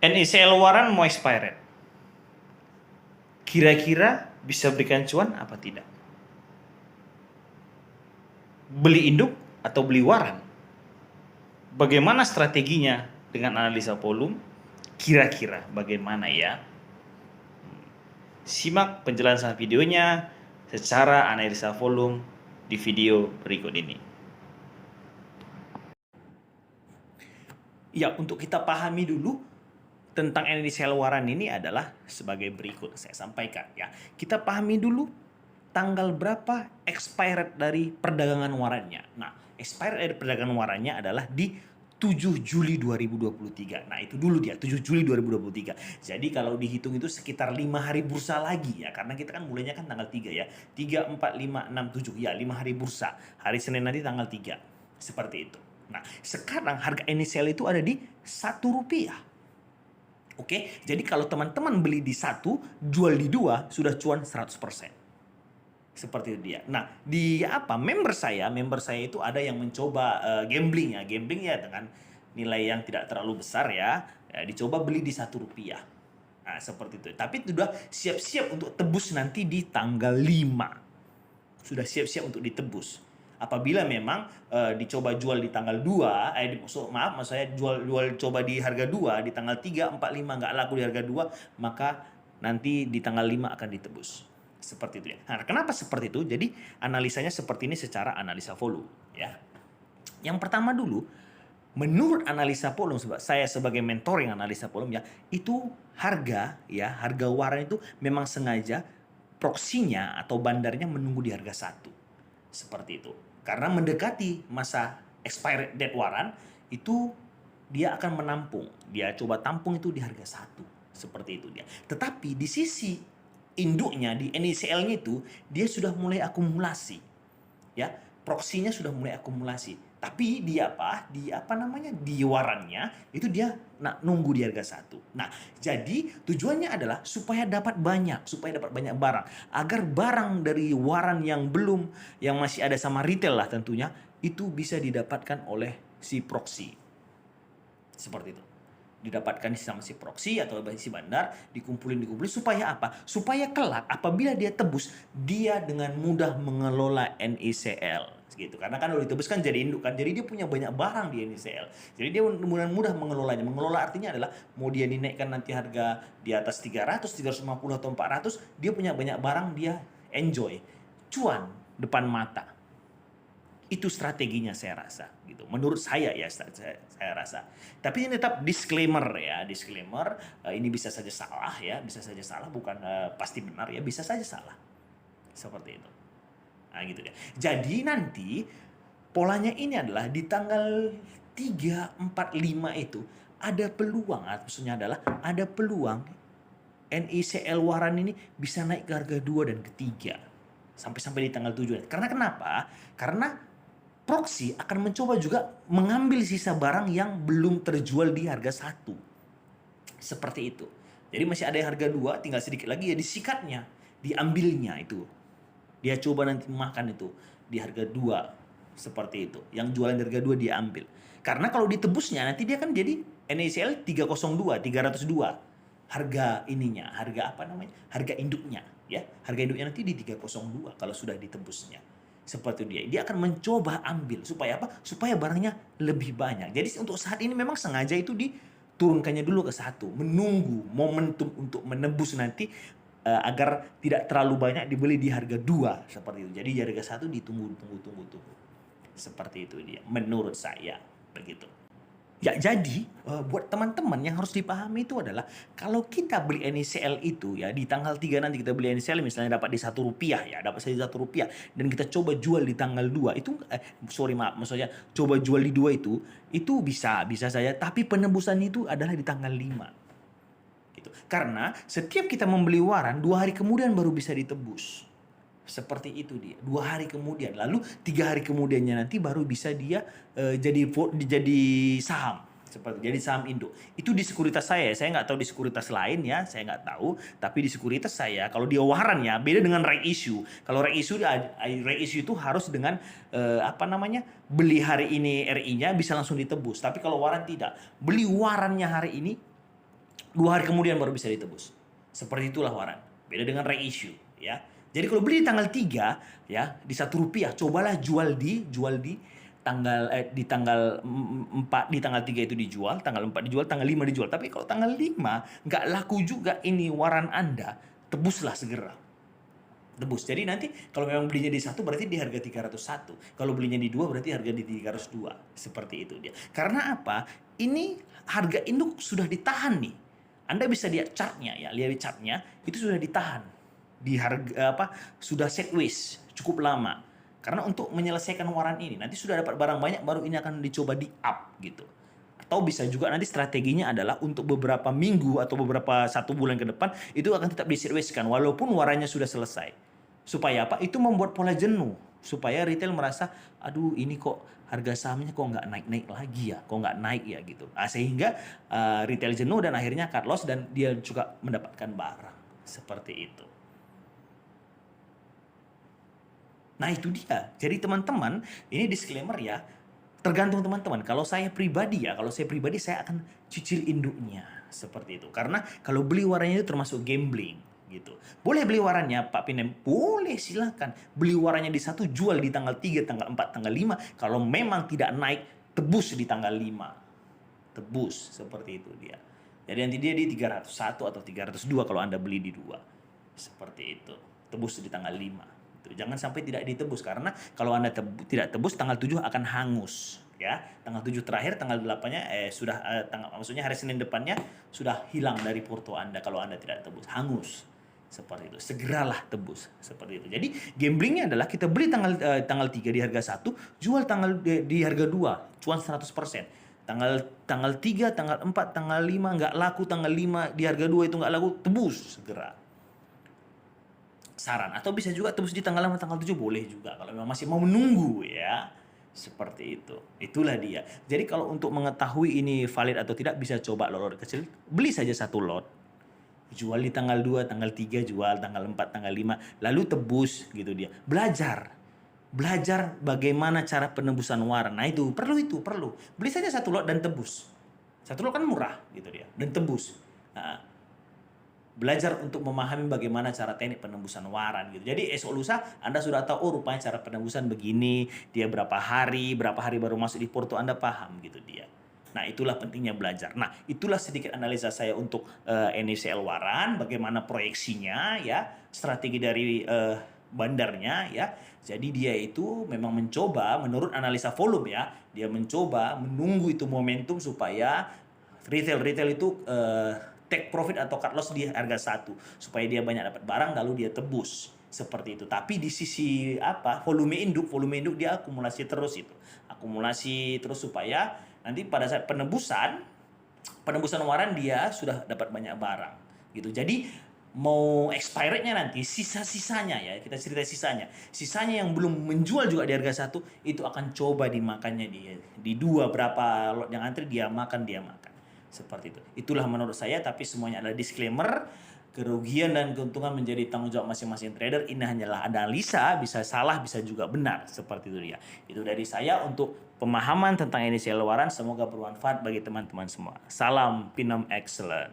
NICL waran mau expired. Kira-kira bisa berikan cuan apa tidak? Beli induk atau beli waran? Bagaimana strateginya dengan analisa volume? Kira-kira bagaimana ya? Simak penjelasan videonya secara analisa volume di video berikut ini. Ya, untuk kita pahami dulu tentang NICL waran ini adalah sebagai berikut. Saya sampaikan ya. Kita pahami dulu tanggal berapa expired dari perdagangan warannya. Nah, expired dari perdagangan warannya adalah di 7 Juli 2023. Nah, itu dulu dia, 7 Juli 2023. Jadi kalau dihitung itu sekitar 5 hari bursa lagi ya. Karena kita kan mulainya kan tanggal 3 ya. 3, 4, 5, 6, 7. Ya, 5 hari bursa. Hari Senin nanti tanggal 3. Seperti itu. Nah, sekarang harga NICL itu ada di Rp1. Oke, jadi kalau teman-teman beli di 1, jual di 2, sudah cuan 100%. Seperti itu dia. Nah, di member saya itu ada yang mencoba gambling ya dengan nilai yang tidak terlalu besar ya, dicoba beli di Rp1. Nah, seperti itu. Tapi sudah siap-siap untuk tebus nanti di tanggal 5. Sudah siap-siap untuk ditebus. Apabila memang dicoba jual di tanggal 2, maaf saya jual coba di harga 2, di tanggal 3, 4, 5 nggak laku di harga 2, maka nanti di tanggal 5 akan ditebus. Seperti itu ya. Nah, kenapa seperti itu? Jadi analisanya seperti ini secara analisa volume ya. Yang pertama dulu, menurut analisa volume, saya sebagai mentoring analisa volume ya, itu harga waran itu memang sengaja proksinya atau bandarnya menunggu di harga 1. Seperti itu. Karena mendekati masa expired date waran, itu dia akan menampung. Dia coba tampung itu di harga 1. Seperti itu dia. Tetapi di sisi induknya, di NICL-nya itu, dia sudah mulai akumulasi. Ya, proksinya sudah mulai akumulasi. Tapi di warannya itu dia nunggu di harga 1. Nah, jadi tujuannya adalah supaya dapat banyak barang, agar barang dari waran yang masih ada sama retail lah tentunya, itu bisa didapatkan oleh si proksi. Seperti itu. Didapatkan sama si proksi atau si bandar, dikumpulin supaya apa? Supaya kelak apabila dia tebus, dia dengan mudah mengelola NICL gitu. Karena kan kalau ditebus kan jadi induk kan. Jadi dia punya banyak barang di NICL. Jadi dia mudah mengelolanya. Mengelola artinya adalah mau dia dinaikkan nanti harga di atas 300, 350 atau 400, dia punya banyak barang, dia enjoy. Cuan depan mata. Itu strateginya saya rasa gitu. Menurut saya ya saya rasa. Tapi ini tetap disclaimer ya, ini bisa saja salah ya, bukan pasti benar ya, bisa saja salah. Seperti itu. Nah, gitu ya. Jadi nanti polanya ini adalah di tanggal 3, 4, 5 itu ada peluang, maksudnya adalah ada peluang NICL waran ini bisa naik ke harga 2 dan ketiga sampai di tanggal 7. Karena kenapa? Karena proksi akan mencoba juga mengambil sisa barang yang belum terjual di harga 1. Seperti itu. Jadi masih ada harga 2, tinggal sedikit lagi ya disikatnya, diambilnya itu. Dia coba nanti makan itu di harga 2. Seperti itu. Yang jualan di harga 2 dia ambil. Karena kalau ditebusnya nanti dia kan jadi NICL 302, 302. Harga ininya, harga induknya ya. Harga induknya nanti di 302 kalau sudah ditebusnya. Seperti dia akan mencoba ambil supaya apa? Supaya barangnya lebih banyak. Jadi untuk saat ini memang sengaja itu diturunkannya dulu ke 1, menunggu momentum untuk menebus nanti agar tidak terlalu banyak dibeli di harga 2 seperti itu. Jadi di harga 1 ditunggu. Seperti itu dia menurut saya begitu. Ya, jadi buat teman-teman yang harus dipahami itu adalah kalau kita beli NICL itu ya di tanggal 3 nanti kita beli NICL misalnya dapat di Rp1 ya, dapat saja Rp1 dan kita coba jual di tanggal 2 itu maksudnya coba jual di 2 itu bisa saja, tapi penebusan itu adalah di tanggal 5. Gitu. Karena setiap kita membeli waran 2 hari kemudian baru bisa ditebus. Seperti itu dia. 2 hari kemudian, lalu 3 hari kemudiannya nanti baru bisa dia jadi saham. Jadi saham induk. Itu di sekuritas saya nggak tahu di sekuritas lain ya, saya nggak tahu. Tapi di sekuritas saya, kalau dia waran ya, beda dengan right issue. Kalau right issue itu harus dengan beli hari ini RI-nya bisa langsung ditebus. Tapi kalau waran tidak, beli warannya hari ini 2 hari kemudian baru bisa ditebus. Seperti itulah waran. Beda dengan reissue ya. Jadi kalau beli di tanggal 3 ya di Rp1, cobalah jual di tanggal 4, di tanggal 3 itu dijual, tanggal 4 dijual, tanggal 5 dijual. Tapi kalau tanggal 5 nggak laku juga ini waran Anda, tebuslah segera. Tebus. Jadi nanti kalau memang belinya di 1 berarti di harga 301. Kalau belinya di 2 berarti harga di 302. Seperti itu dia. Karena apa? Ini harga induk sudah ditahan nih. Anda bisa lihat chartnya ya, lihat chartnya itu sudah ditahan di harga apa? Sudah sideways cukup lama. Karena untuk menyelesaikan waran ini nanti sudah dapat barang banyak baru ini akan dicoba di up gitu. Atau bisa juga nanti strateginya adalah untuk beberapa minggu atau beberapa 1 bulan ke depan itu akan tetap di sideways kan walaupun warannya sudah selesai. Supaya apa? Itu membuat pola jenuh. Supaya retail merasa, aduh ini kok harga sahamnya kok nggak naik-naik lagi ya, kok nggak naik ya gitu. Nah, sehingga retail jenuh dan akhirnya cut loss dan dia juga mendapatkan barang. Seperti itu. Nah itu dia. Jadi teman-teman, ini disclaimer ya. Tergantung teman-teman. Kalau saya pribadi saya akan cicil induknya seperti itu. Karena kalau beli warannya itu termasuk gambling gitu. Boleh beli warannya Pak Pinem? Boleh, silakan. Beli warannya di 1, jual di tanggal 3, tanggal 4, tanggal 5. Kalau memang tidak naik, tebus di tanggal 5. Tebus, seperti itu dia. Jadi nanti dia di 301 atau 302 kalau Anda beli di 2. Seperti itu. Tebus di tanggal 5. Jangan sampai tidak ditebus karena kalau Anda tidak tebus tanggal 7 akan hangus ya. Tanggal 7 terakhir, tanggal 8-nya maksudnya hari Senin depannya sudah hilang dari porto Anda kalau Anda tidak tebus, hangus. Seperti itu. Segeralah tebus seperti itu. Jadi gamblingnya adalah kita beli tanggal 3 di harga 1, jual di harga 2, cuan 100%. Tanggal 3, tanggal 4, tanggal 5 nggak laku, tanggal 5 di harga 2 itu nggak laku, tebus segera. Saran atau bisa juga tebus di tanggal 5 tanggal 7 boleh juga kalau memang masih mau menunggu ya. Seperti itu. Itulah dia. Jadi kalau untuk mengetahui ini valid atau tidak bisa coba lot kecil, beli saja 1 lot. Jual di tanggal 2, tanggal 3 jual, tanggal 4, tanggal 5, lalu tebus gitu dia. Belajar bagaimana cara penebusan waran. Nah itu perlu. Beli saja 1 lot dan tebus. 1 lot kan murah gitu dia dan tebus. Nah, belajar untuk memahami bagaimana cara teknik penembusan waran gitu. Jadi esok lusa Anda sudah tahu, oh rupanya cara penembusan begini, dia berapa hari baru masuk di porto, Anda paham gitu dia. Nah itulah pentingnya belajar. Nah itulah sedikit analisa saya untuk NSCL waran, bagaimana proyeksinya ya, strategi dari bandarnya ya. Jadi dia itu memang mencoba menurut analisa volume ya, dia mencoba menunggu itu momentum supaya retail itu take profit atau cut loss di harga 1 supaya dia banyak dapat barang lalu dia tebus seperti itu. Tapi di sisi volume induk dia akumulasi terus supaya nanti pada saat penebusan waran dia sudah dapat banyak barang gitu. Jadi mau expirednya nanti sisanya ya, kita cerita sisanya yang belum menjual juga di harga 1 itu akan coba dimakannya dia di 2, berapa lot yang antri dia makan seperti itu. Itulah menurut saya, tapi semuanya adalah disclaimer. Kerugian dan keuntungan menjadi tanggung jawab masing-masing trader. Ini hanyalah analisa, bisa salah, bisa juga benar. Seperti itu dia. Itu dari saya untuk pemahaman tentang NSCL waran. Semoga bermanfaat bagi teman-teman semua. Salam Pinem Excellent.